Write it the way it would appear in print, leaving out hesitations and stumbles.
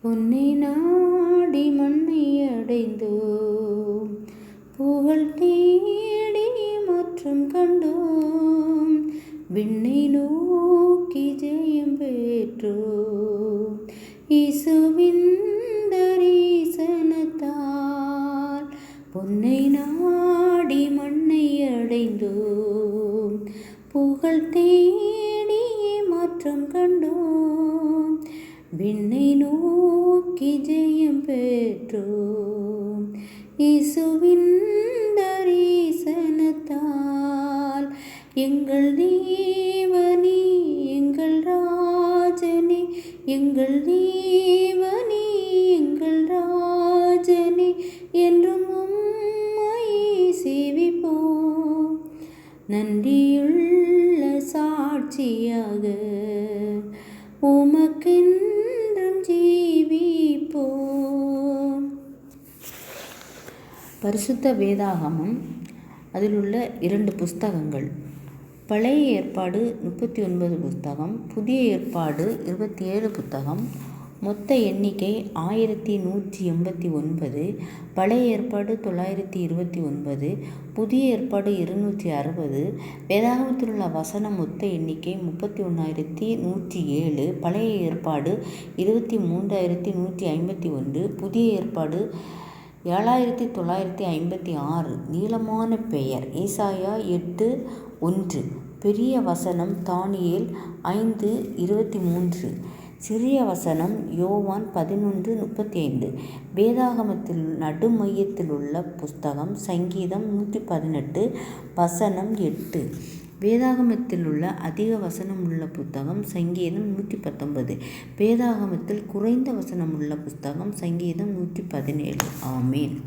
பொன்னை நாடி மண்ணை அடைந்தோம், புகழ் தேடி மாற்றம் கண்டோம், விண்ணை நோக்கி ஜெயம் பெற்றோம். இயேசுவின் தரிசனத்தால் பொன்னை நாடி மண்ணை அடைந்தோம், புகழ் தேடி மாற்றம் கண்டோம், விண்ணை நோக்கி ஜெயம் பெற்றோம். இயேசுவின் தரிசனத்தால் எங்கள் தேவனே, எங்கள் ராஜனே, எங்கள் தேவனே, எங்கள் ராஜனே, என்றும் உம்மை சேவிப்போம். நன்றியுள்ள சாட்சியாக உமக்கென்றும் ஜீவிப்போம். பரிசுத்த வேதாகமம், அதில் உள்ள 2 புஸ்தகங்கள். பழைய ஏற்பாடு 39 புஸ்தகம், புதிய ஏற்பாடு 27 புத்தகம். மொத்த எண்ணிக்கை 1189. பழைய ஏற்பாடு 929, புதிய ஏற்பாடு 260. வேதாகமத்தில் உள்ள வசனம் மொத்த எண்ணிக்கை 31107. பழைய ஏற்பாடு 23151, புதிய ஏற்பாடு 7956. நீளமான பெயர் ஏசாயா 8:1. பெரிய வசனம் தானியேல் 5:23. சிறிய வசனம் யோவான் 11:35. வேதாகமத்தில் நடுமையத்தில் உள்ள புஸ்தகம் சங்கீதம் 118 வசனம் 8. வேதாகமத்தில் உள்ள அதிக வசனம் உள்ள புத்தகம் சங்கீதம் 119. வேதாகமத்தில் குறைந்த வசனம் உள்ள புஸ்தகம் சங்கீதம் 117. ஆமேன்.